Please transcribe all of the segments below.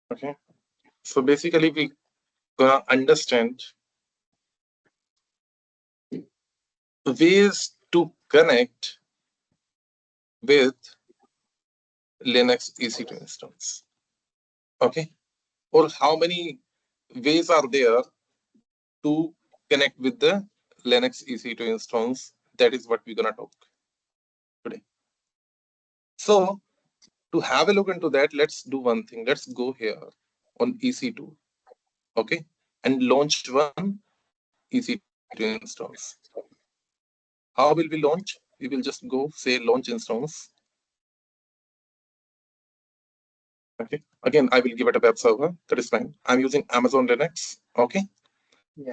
Okay, so basically we gonna understand ways to connect with Linux EC2 instance. Okay, or how many ways are there to connect with the Linux EC2 instance? That is what we're gonna talk today. So to have a look into that, let's do one thing. Let's go here on EC2, okay, and launch one EC2 instance. How will we launch? We will just go say launch instance. Okay, again, I will give it a web server. That is fine. I'm using Amazon Linux, okay,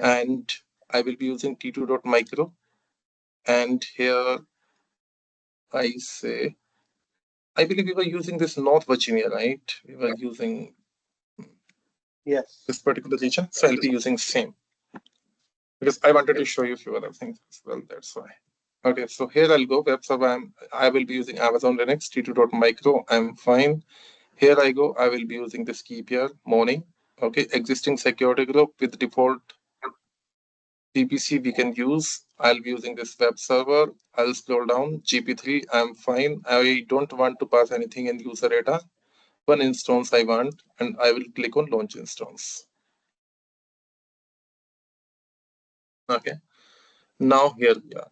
and I will be using t2.micro. And here I say, I believe we were using this North Virginia, right? We were using this particular region, so I'll be using same because I wanted to show you a few other things as well. That's why. Okay, so here I'll go web server. I will be using Amazon Linux t2.micro. I'm fine. Here I go. I will be using this keep here morning. Okay, existing security group with default VPC we can use. I'll be using this web server. I'll scroll down GP3. I'm fine. I don't want to pass anything in user data. One instance I want, and I will click on launch instance. Okay. Now here we are.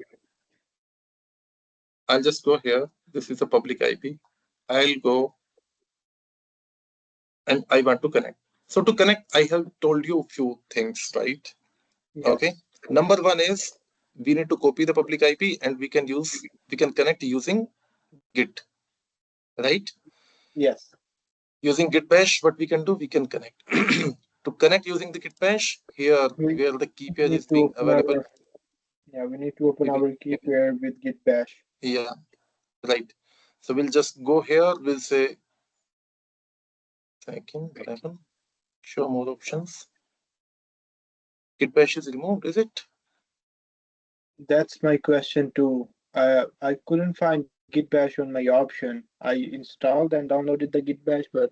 I'll just go here. This is a public IP. I'll go and I want to connect. So to connect, I have told you a few things, right? Okay. Number one is we need to copy the public IP and we can connect using Git, right? Yes. Using Git Bash, what we can do, we can connect. To connect using the Git Bash, here where the key pair is being available. We need to open our key pair with Git Bash. Yeah, right. So we'll just go here. We'll say, what happened? Show more options. Git Bash is removed, is it? That's my question too. I couldn't find Git Bash on my option. I installed and downloaded the Git Bash, but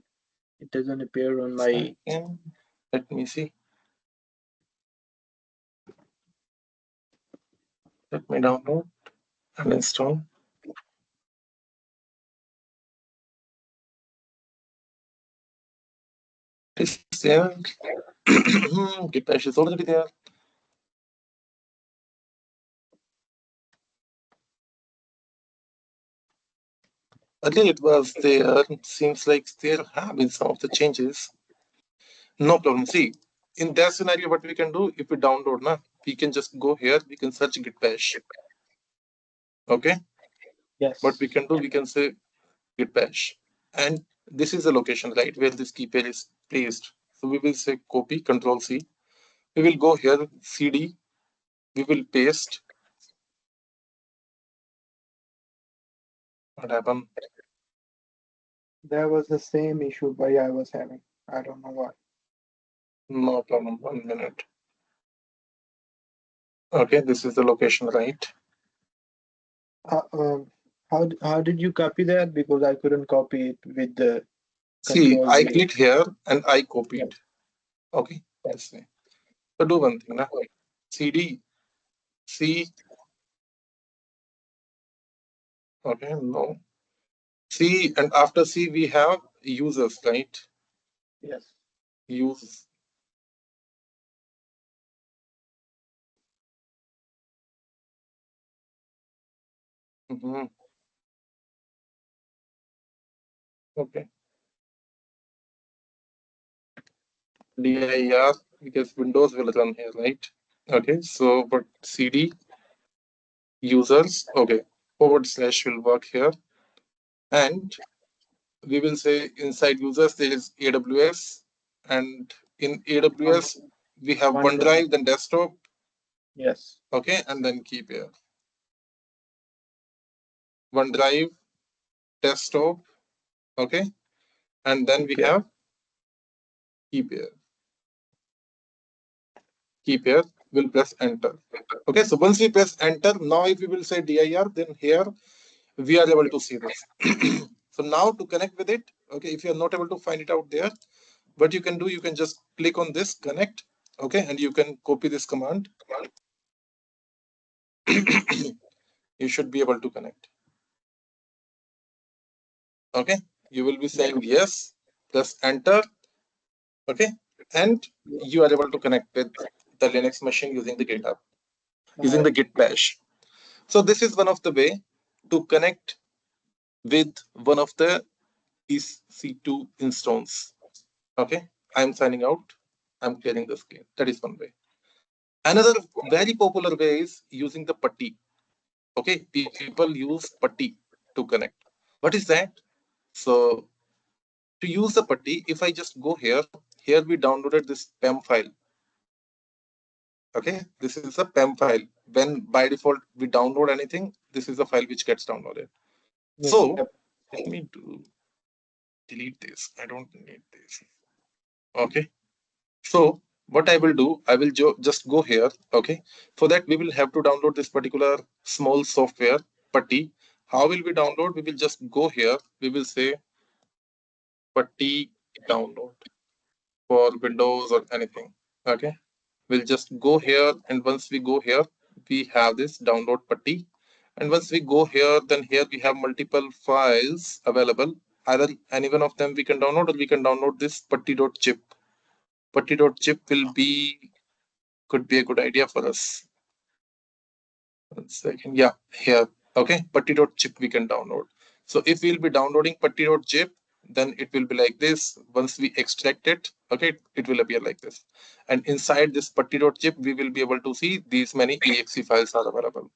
it doesn't appear on my. Let me see. Let me download and install. It's there. Git Bash is already there. Earlier it was there. Seems like there have been some of the changes. No problem. See, in that scenario, what we can do if we download, we can just go here. We can search Git Bash. Okay. Yes. What we can do, we can say Git Bash, and this is the location, right, where this key pair is placed. So we will say copy, Control C. We will go here, CD. We will paste. What happened? That was the same issue I was having. I don't know why. No problem. 1 minute. Okay, this is the location, right? How did you copy that? Because I couldn't copy it with the. See, I clicked here and I copied. Okay, this way. So do one thing, CD, C. Okay, no. C, and after C we have users, right? Yes. Use. Okay. dir, because Windows will run here, right? Okay, so but CD users, okay, / will work here. And we will say inside users there is AWS, and in AWS we have OneDrive, then desktop. Yes. Okay, and then keep here. OneDrive, desktop, okay, and then we have keep here. Keep here, we'll press enter. Okay, so once we press enter, now if we will say dir, then here we are able to see this. So now to connect with it, okay, if you are not able to find it out there, what you can do, you can just click on this connect, okay, and you can copy this command. You should be able to connect. Okay, you will be saying yes, press enter, okay, and you are able to connect with the Linux machine using the GitHub, using the Git Bash. So this is one of the way to connect with one of the EC2 instance. Okay, I'm signing out. I'm clearing the screen. That is one way. Another very popular way is using the Putty. Okay, people use Putty to connect. What is that? So to use the Putty, if I just go here, here we downloaded this PEM file. Okay, this is a PEM file. When by default we download anything, this is the file which gets downloaded. So let me delete this. I don't need this. Okay. So what I will do, I will just go here. Okay. For that, we will have to download this particular small software, Putty. How will we download? We will just go here. We will say Putty download for Windows or anything. Okay. We'll just go here. And once we go here, we have this download Putty. And once we go here, then here we have multiple files available. Either any one of them we can download, or we can download this putty.zip. Putty.zip could be a good idea for us. 1 second. Yeah, here. Okay, putty.zip we can download. So if we'll be downloading putty.zip, then it will be like this. Once we extract it, okay, it will appear like this. And inside this putty.zip, we will be able to see these many exe files are available.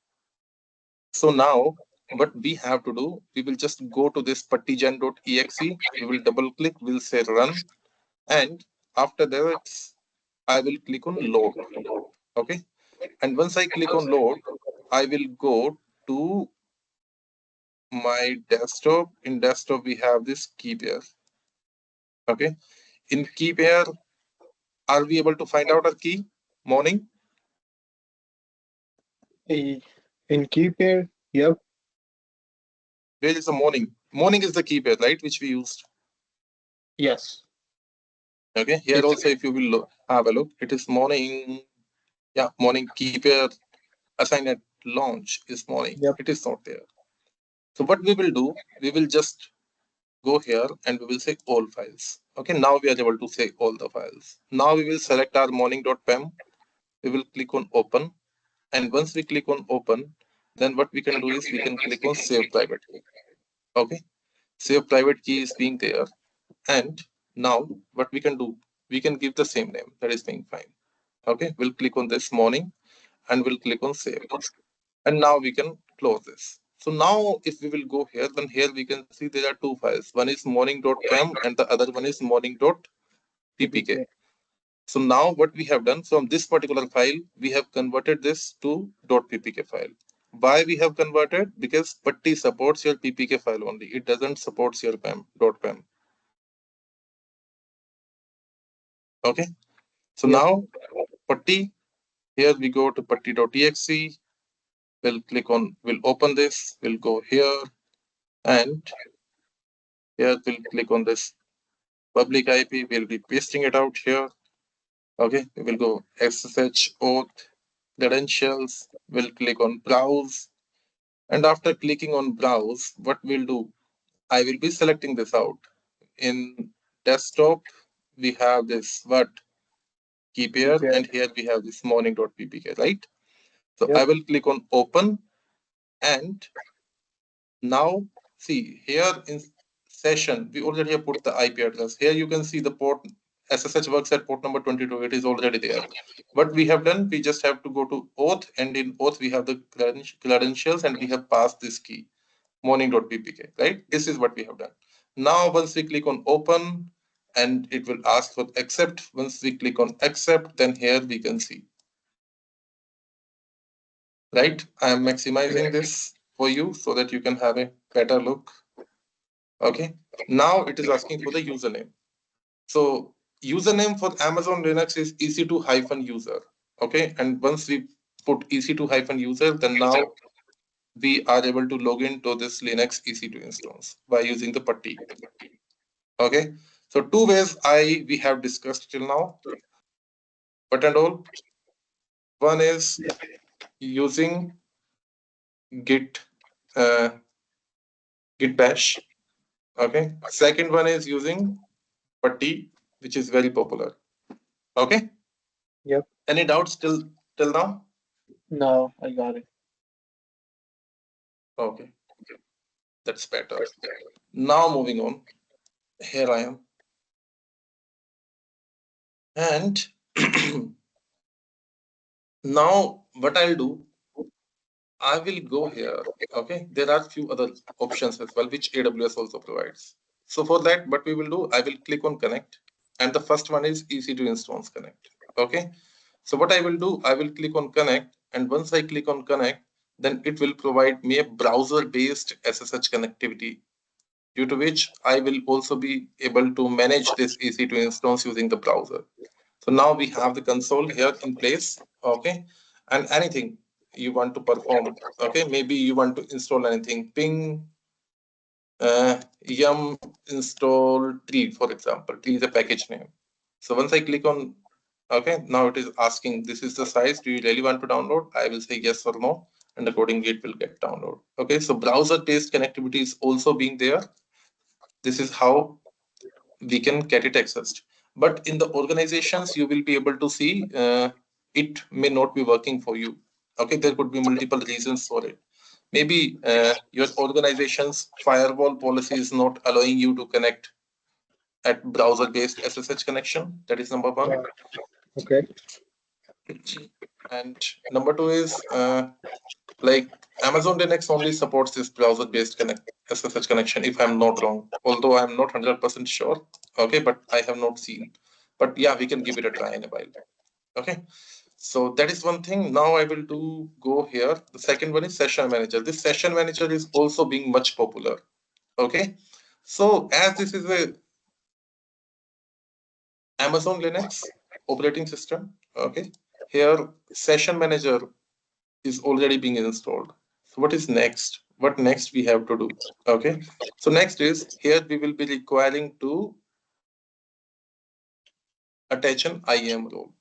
So now what we have to do, we will just go to this puttygen.exe. We will double click, we'll say run. And after that, I will click on load. Okay. And once I click on load, I will go to my desktop. In desktop, we have this key pair. Okay. In key pair, are we able to find out our key? Morning? In key pair, yep. Where is the morning? Morning is the key pair, right? Which we used. Yes. Okay. Here It's also, if you will have a look, it is morning. Yeah, morning key pair assigned at launch is morning. yep. It is not there. So what we will do, we will just go here and we will say all files. Okay, now we are able to say all the files. Now we will select our morning.pem. We will click on open. And once we click on open, then what we can do is we can click on save private key. Okay, save private key is being there. And now what we can do, we can give the same name. That is being fine. Okay, we'll click on this morning and we'll click on save. And now we can close this. So now if we will go here, then here we can see there are two files. One is morning.pem and the other one is morning.ppk. So now what we have done from this particular file, we have converted this to .ppk file. Why we have converted? Because Putty supports your ppk file only. It doesn't support your .pem. Okay. So now Putty, here we go to putty.exe. We'll click on, we'll open this, we'll go here and here we'll click on this public IP. We'll be pasting it out here. Okay, we will go SSH auth credentials. We'll click on browse. And after clicking on browse, what we'll do, I will be selecting this out. In desktop, we have this what key pair, and here we have this morning.ppk, right? So I will click on open, and now see here in session, we already have put the IP address. Here you can see the port SSH works at port number 22. It is already there. What we have done, we just have to go to auth, and in auth we have the credentials, and we have passed this key morning.ppk, right? This is what we have done. Now once we click on open, and it will ask for accept. Once we click on accept, then here we can see, right? I am maximizing this for you so that you can have a better look. Okay, now it is asking for the username. So username for Amazon Linux is EC2-user. Okay, and once we put EC2-user, then now we are able to log into this Linux EC2 instance by using the Putty. Okay, So two ways we have discussed till now, but and all. One is using Git uh, Git Bash. Okay. Second one is using Putty, which is very popular. Okay. Yep. Any doubts till now? No, I got it. Okay, that's better. Now moving on. Here I am. And now what I'll do, I will go here. Okay, there are few other options as well, which AWS also provides. So for that, what we will do, I will click on connect. And the first one is EC2 Instance Connect. Okay, so what I will do, I will click on connect. And once I click on connect, then it will provide me a browser-based SSH connectivity, due to which I will also be able to manage this EC2 instance using the browser. So now we have the console here in place, okay? And anything you want to perform, okay? Maybe you want to install anything, ping yum install tree, for example. Tree is a package name. So once I click on, okay, now it is asking, this is the size, do you really want to download? I will say yes or no, and accordingly it will get download. Okay, so browser-based connectivity is also being there. This is how we can get it accessed. But in the organizations, you will be able to see it may not be working for you. Okay, there could be multiple reasons for it. Maybe your organization's firewall policy is not allowing you to connect at browser-based SSH connection. That is number one. Okay. And number two is like Amazon Linux only supports this browser-based SSH connection, if I'm not wrong. Although I'm not 100% sure. Okay, but I have not seen. But yeah, we can give it a try in a while. Okay, so that is one thing. Now I will go here. The second one is Session Manager. This Session Manager is also being much popular. Okay, so as this is a Amazon Linux operating system, okay, here Session Manager is already being installed. So what is next? What next we have to do? Okay, so next is here we will be requiring to attach an IAM role.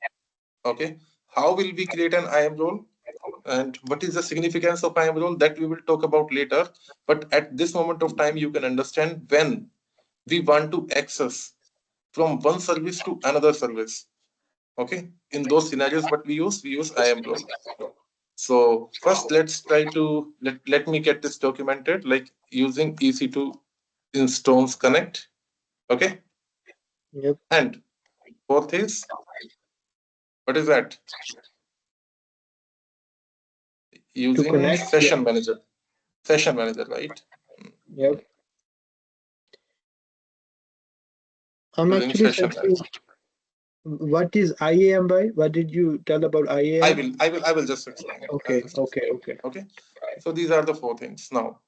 Okay, how will we create an IAM role? And what is the significance of IAM role? That we will talk about later. But at this moment of time, you can understand when we want to access from one service to another service. Okay, in those scenarios, what we use IAM role. So first, let's try to let me get this documented, like using EC2 Instance Connect. Okay. Yep. And fourth is, what is that? To Using connect. Session Manager. Session Manager, right? Yep. I'm Using actually Session confused. Manager. What is IAM by? What did you tell about IAM? I will just explain it. I'll Okay. just Okay. explain. Okay. Okay. So these are the four things. Now,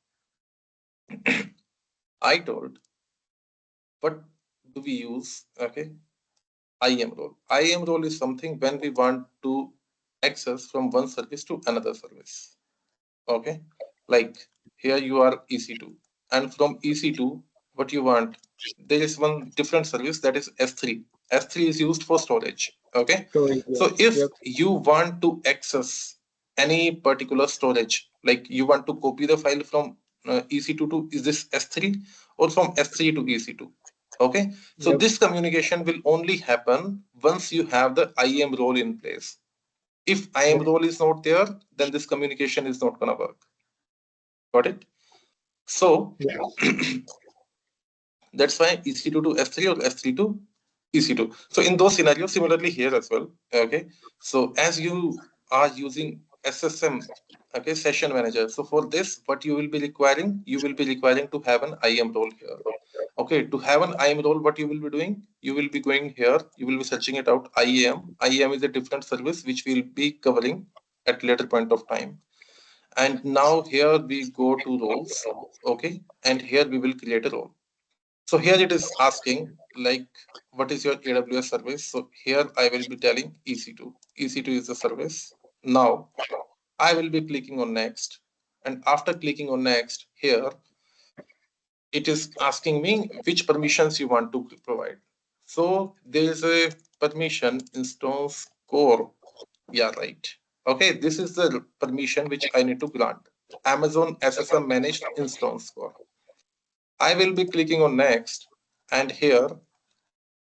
I told what do we use? Okay. IAM role. IAM role is something when we want to access from one service to another service. Okay. Like here you are EC2, and from EC2, what you want? There is one different service, that is S3. S3 is used for storage. Okay. Storage. So if Yep. you want to access any particular storage, like you want to copy the file from EC2 to is this S3 or from S3 to EC2. Okay. So Yep. this communication will only happen once you have the IAM role in place. If IAM Yep. role is not there, then this communication is not going to work. Got it? So Yep. that's why EC2 to S3 or S3 to EC2. So in those scenarios, similarly here as well. Okay. So as you are using SSM, okay, Session Manager. So for this, what you will be requiring, to have an IAM role here. Okay, to have an IAM role, what you will be doing? You will be going here, you will be searching it out, IAM. IAM is a different service which we'll be covering at later point of time. And now here we go to roles, okay, and here we will create a role. So here it is asking like, what is your AWS service? So here I will be telling EC2. EC2 is the service. Now I will be clicking on next. And after clicking on next, here it is asking me which permissions you want to provide. So there is a permission instance core. Yeah, right. Okay, this is the permission which I need to grant. Amazon SSM managed instance core. I will be clicking on next, and here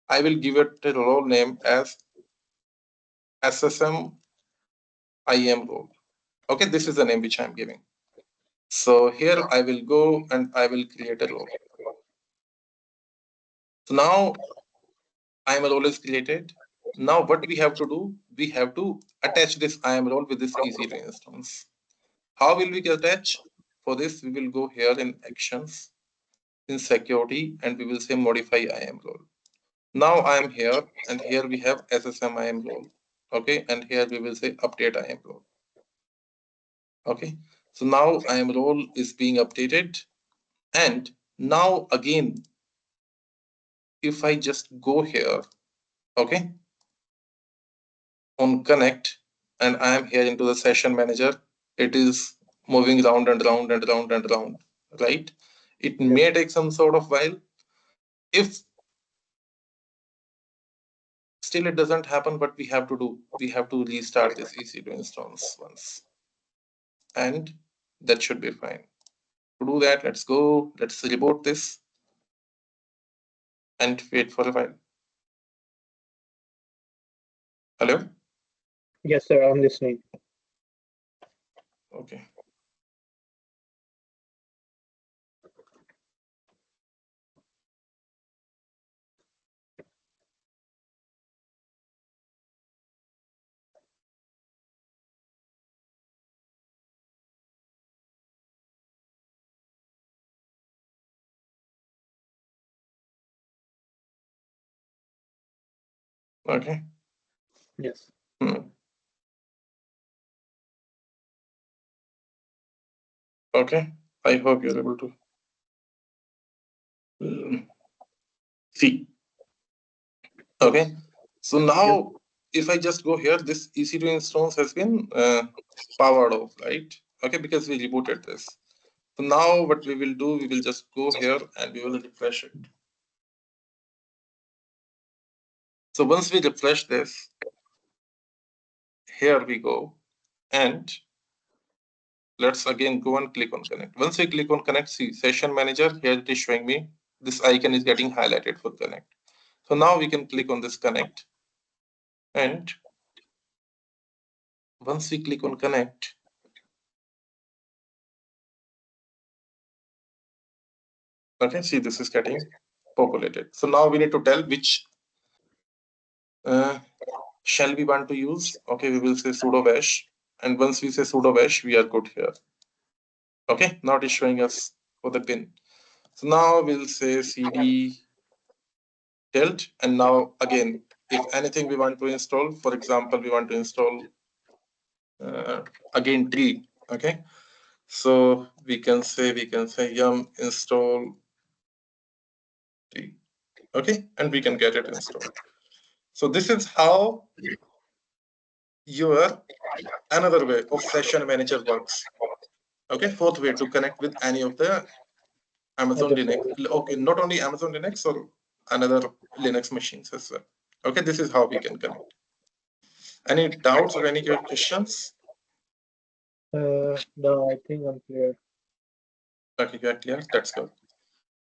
I will give it a role name as SSM IAM role. Okay, this is the name which I'm giving. So here I will go and I will create a role. So now IAM role is created. Now what we have to do, we have to attach this IAM role with this EC2 instance. How will we attach? For this, we will go here in actions, in security, and we will say modify IAM role. Now I am here, and here we have SSM IAM role. Okay, and here we will say update IAM role. Okay, so now IAM role is being updated. And now again, if I just go here, okay, on connect, and I am here into the session manager, it is moving round and round and round and round, right? It may take some sort of while. If still it doesn't happen, what we have to do, we have to restart this EC2 instance once, and that should be fine. To do that, let's reboot this and wait for a while. Hello? Yes, sir, I'm listening. Okay. Okay. Yes. Okay. I hope you're able to see. Okay. So now, if I just go here, this EC2 instance has been powered off, right? Okay, because we rebooted this. So now what we will do, we will just go here and we will refresh it. So once we refresh this, here we go. And let's again go and click on connect. Once we click on connect, see session manager, here it is showing me this icon is getting highlighted for connect. So now we can click on this connect. And once we click on connect, okay, see this is getting populated. So now we need to tell which shell we want to use. Okay, we will say sudo bash. And once we say sudo bash, we are good here. Okay, now it is showing us for the pin. So now we'll say cd tilt. And now again, if anything we want to install, for example, we want to install again tree. Okay, so we can say yum install tree. Okay, and we can get it installed. So this is how your another way of session manager works. Okay, fourth way to connect with any of the Amazon Linux. Okay, not only Amazon Linux or another Linux machines as well. Okay, this is how we can connect. Any doubts or any questions? No, I think I'm clear. Okay, you are clear. That's good.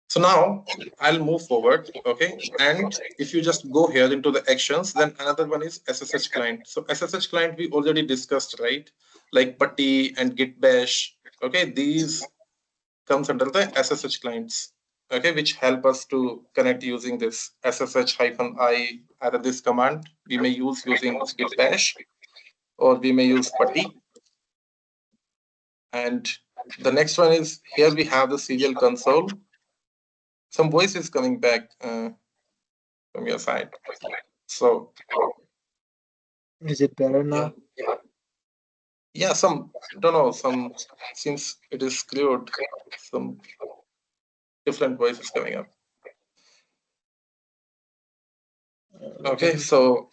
So now I'll move forward. Okay, and if you just go here into the actions, then another one is SSH client. So SSH client we already discussed, right? Like Putty and Git Bash. Okay, these comes under the SSH clients. Okay, which help us to connect using this SSH-I, either this command we may use using Git Bash, or we may use Putty. And the next one is here we have the serial console. Some voice is coming back from your side. So is it better now? Yeah, some don't know, some seems it is cleared, some different voices coming up. Okay, so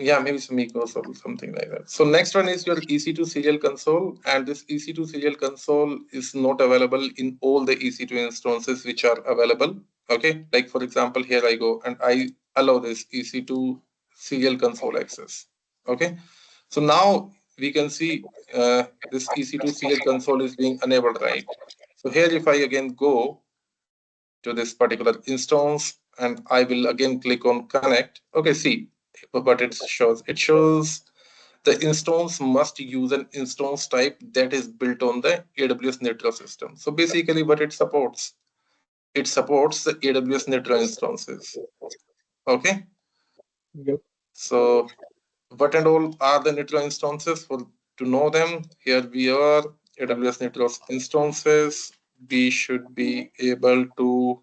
Yeah, maybe some equals or something like that. So next one is your EC2 Serial Console, and this EC2 Serial Console is not available in all the EC2 instances which are available. Okay, like for example, here I go and I allow this EC2 Serial Console access. Okay, so now we can see this EC2 Serial Console is being enabled, right? So here, if I again go to this particular instance and I will again click on connect. Okay, see, but it shows the instance must use an instance type that is built on the AWS Nitro system. So basically what it supports the AWS Nitro instances. Okay, Yep. so what and all are the Nitro instances? For to know them, here we are, AWS Nitro instances. We should be able to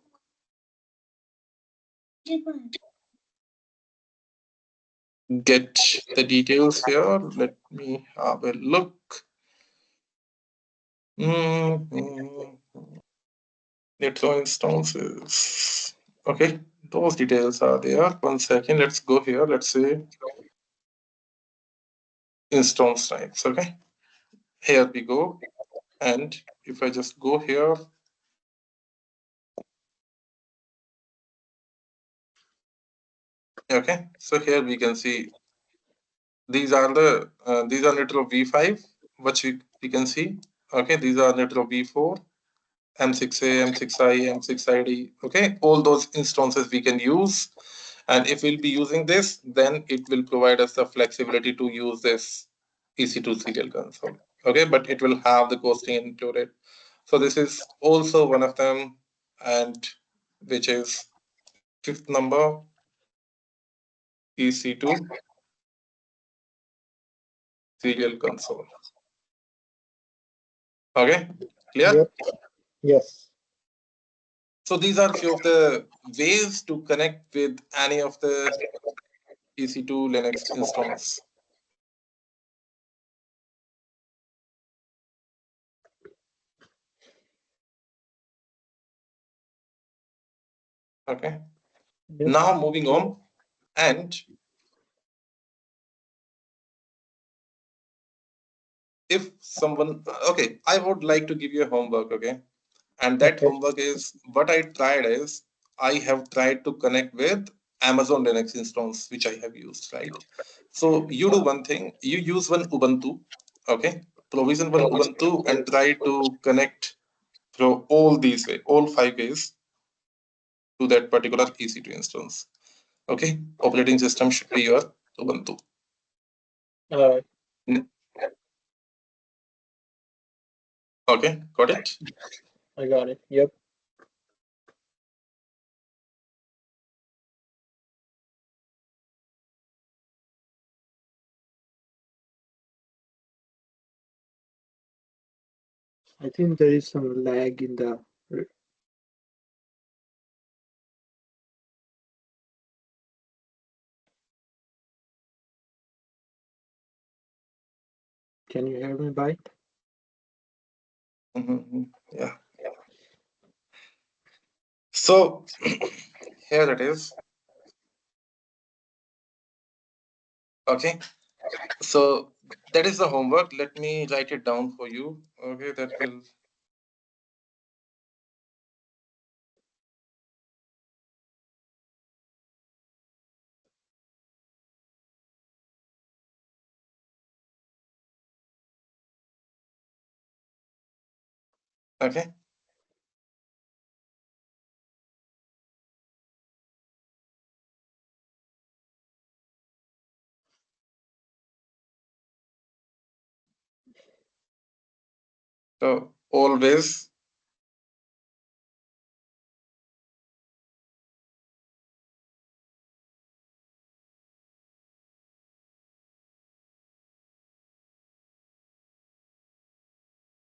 get the details here. Let me have a look. Mhm. Nitro instances. Okay, those details are there. 1 second, let's go here. Let's say instance types. Okay, here we go. And if I just go here, okay, so here we can see these are Nitro v5, which we can see. Okay, these are Nitro v4, M6A, M6I, M6ID. Okay, all those instances we can use. And if we'll be using this, then it will provide us the flexibility to use this EC2 serial console. Okay, but it will have the costing included. So this is also one of them, and which is fifth number, EC2 serial console. Okay, clear? Yep. Yes. So these are few of the ways to connect with any of the EC2 Linux instance. Okay, Yep. now moving on, and if someone, okay, I would like to give you a homework, okay, and that Okay. homework is what I tried is I have tried to connect with Amazon Linux instance which I have used, right? So you do one thing, you use one Ubuntu, okay, provision one Ubuntu and try to connect through all these way, all 5 ways to that particular EC2 instance. Okay, operating system should be your Ubuntu. All right. Okay, got it. I got it. Yep. I think there is some lag in the. Can you hear me, by? Yeah. So here it is. Okay. So that is the homework. Let me write it down for you. Okay, that will. Okay. So always.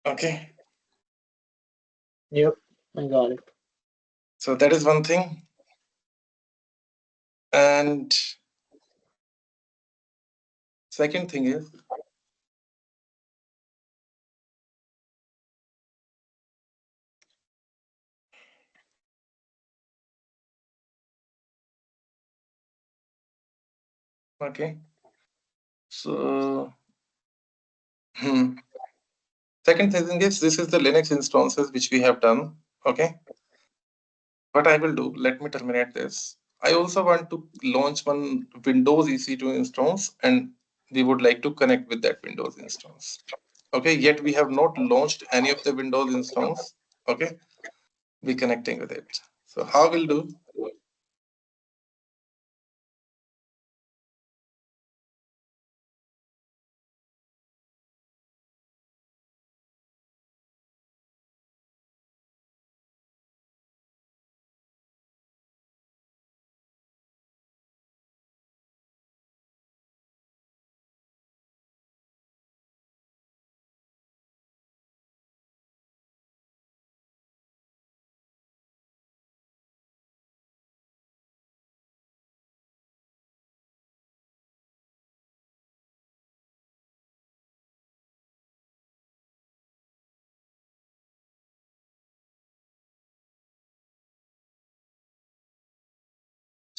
Okay. Yep. I got it. So that is one thing. And second thing is, okay. So second thing is, this is the Linux instances which we have done. Okay. What I will do, let me terminate this. I also want to launch one Windows EC2 instance, and we would like to connect with that Windows instance. Okay, yet we have not launched any of the Windows instance. Okay, we connecting with it. So how we'll do?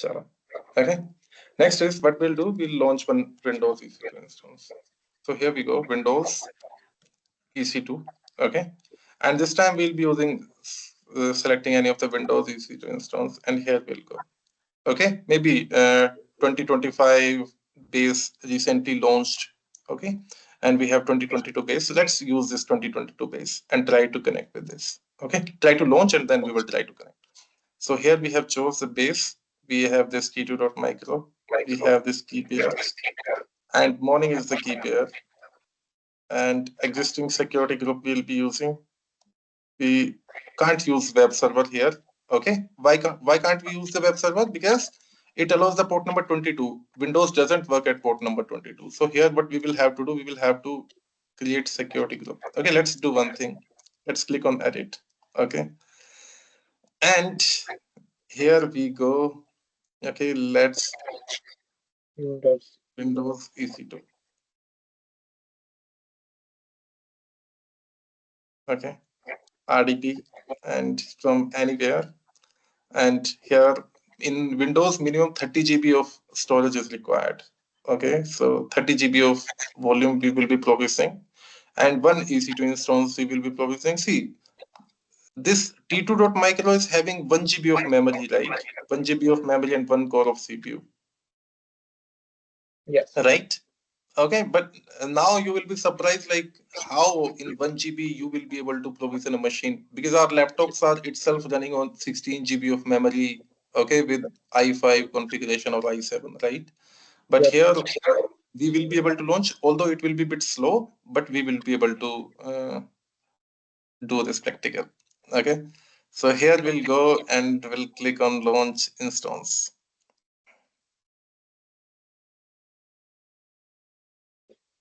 Chalo. Okay. Next is what we'll do. We'll launch one Windows EC2 instance. So here we go, Windows EC2. Okay, and this time we'll be using selecting any of the Windows EC2 instance, and here we'll go. Okay, maybe 2025 base recently launched. Okay, and we have 2022 base. So let's use this 2022 base and try to connect with this. Okay, try to launch and then we will try to connect. So here we have chose the base. We have this t2.micro. We have this key pair, and morning is the key pair. And existing security group we'll be using. We can't use web server here. Okay, why can't we use the web server? Because it allows the port number 22. Windows doesn't work at port number 22. So here what we will have to do, we will have to create security group. Okay, let's do one thing. Let's click on edit. Okay, and here we go. Okay, let's Windows EC2. Okay, RDP, and from anywhere. And here in Windows, minimum 30 GB of storage is required. Okay, so 30 GB of volume we will be provisioning, and one EC2 instance we will be provisioning. See, this T2.micro is having 1 GB of memory, right? 1 GB of memory and 1 core of CPU. Yes. Right? Okay, but now you will be surprised like how in 1 GB you will be able to provision a machine, because our laptops are itself running on 16 GB of memory, okay, with i5 configuration or i7, right? But Yes. here we will be able to launch, although it will be a bit slow, but we will be able to do this practical. Okay, so here we'll go and we'll click on launch instance.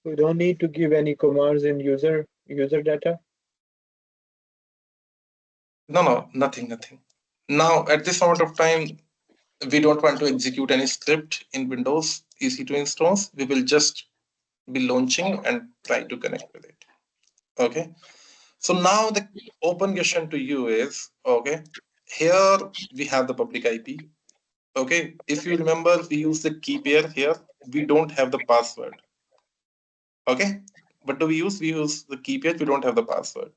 We don't need to give any commands in user data. No, nothing. Now at this moment of time, we don't want to execute any script in Windows EC2 instance. We will just be launching and try to connect with it. Okay. So now the open question to you is, okay, here we have the public IP. Okay. If you remember, we use the key pair here. We don't have the password. Okay. What do we use? We use the key pair. We don't have the password.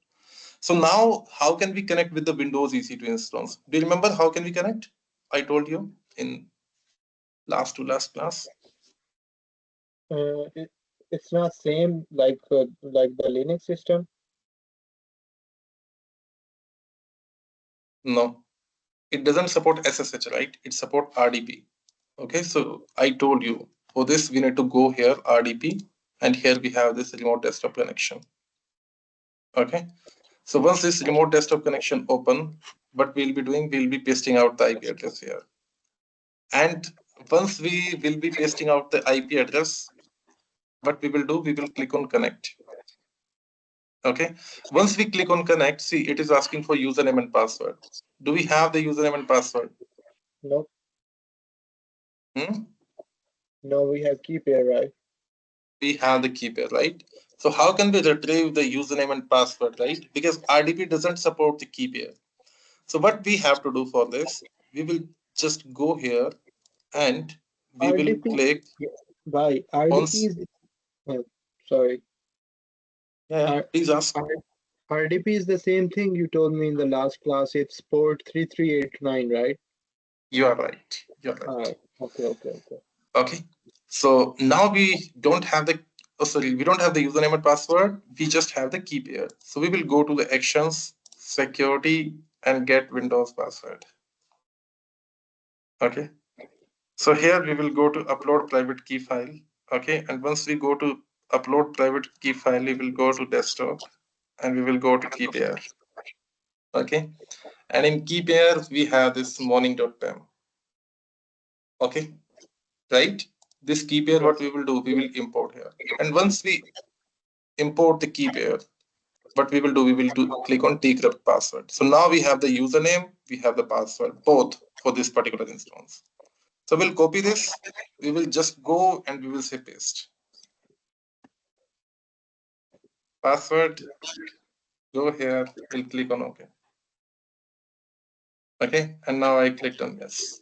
So now how can we connect with the Windows EC2 instance? Do you remember how can we connect? I told you in last class. It's not same like the Linux system. No, it doesn't support SSH, right? It supports RDP. Okay, so I told you for this we need to go here RDP, and here we have this remote desktop connection. Okay, so once this remote desktop connection open, what we'll be doing, we'll be pasting out the IP address here. And once we will be pasting out the IP address, what we will do, we will click on connect. Okay, once we click on connect, see it is asking for username and password. Do we have the username and password? No. No, we have key pair, right? We have the key pair, right? So how can we retrieve the username and password, right? Because RDP doesn't support the key pair. So what we have to do for this, we will just go here and we will RDP. click By on. RDP Sorry. Yeah, please ask. RDP is the same thing you told me in the last class. It's port 3389, right? You are right. You're right. Okay. Okay. So now we don't have the we don't have the username and password. We just have the key pair. So we will go to the actions, security, and get Windows password. Okay. So here we will go to upload private key file. Okay. And once we go to upload private key file, we will go to desktop and we will go to key pair. Okay. And in key pair, we have this morning.pem. Okay. Right. This key pair, what we will do, we will import here. And once we import the key pair, what we will do, click on decrypt password. So now we have the username, we have the password, both for this particular instance. So we'll copy this. We will just go and we will say paste. Password, go here, we'll click on OK. Okay, and now I clicked on yes.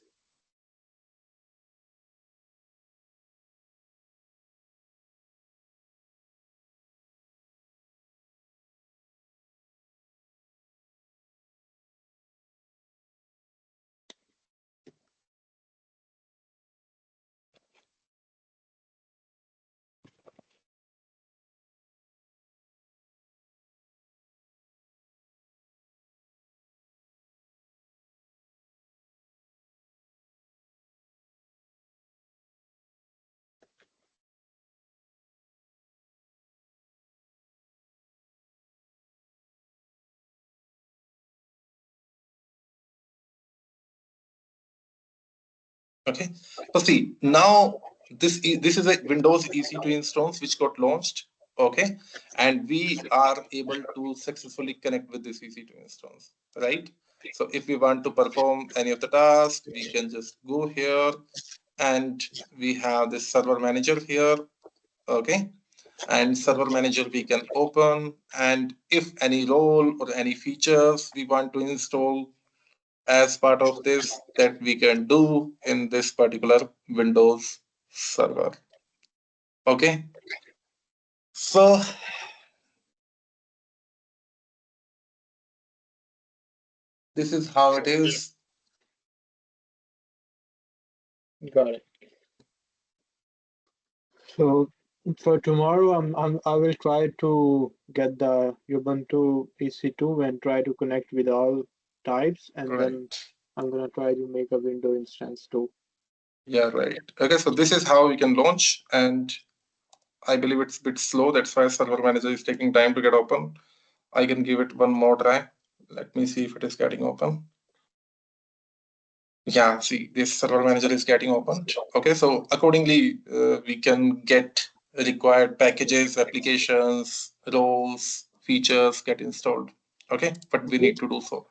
Okay, so see, now this is a Windows EC2 instance which got launched. Okay, and we are able to successfully connect with this EC2 instance, right? So if we want to perform any of the tasks, we can just go here and we have this server manager here. Okay, and server manager we can open, and if any role or any features we want to install as part of this, that we can do in this particular Windows server. Okay, so this is how it is. Got it. So for tomorrow, I will try to get the Ubuntu EC2 and try to connect with all types, and then Right. I'm gonna try to make a window instance too. Yeah, right. Okay, so this is how we can launch, and I believe it's a bit slow. That's why server manager is taking time to get open. I can give it one more try. Let me see if it is getting open. Yeah, see, this server manager is getting opened. Okay, so accordingly, we can get required packages, applications, roles, features get installed. Okay, but we need to do so.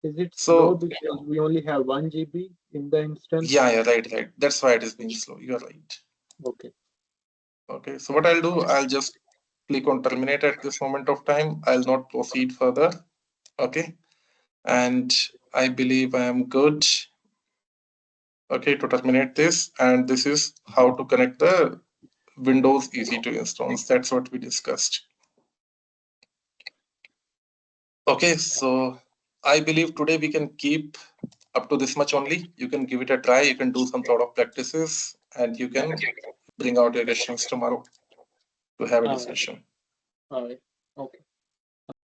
Is it slow So because we only have 1 GB in the instance? yeah, right. That's why it is being slow. You're right. Okay. Okay, so what I'll do, I'll just click on terminate at this moment of time. I'll not proceed further. Okay, and I believe I am good. Okay, to terminate this, and this is how to connect the Windows EC2 instance. That's what we discussed. Okay, so I believe today we can keep up to this much only. You can give it a try. You can do some sort of practices, and you can bring out your questions tomorrow to have a discussion. All right. Okay.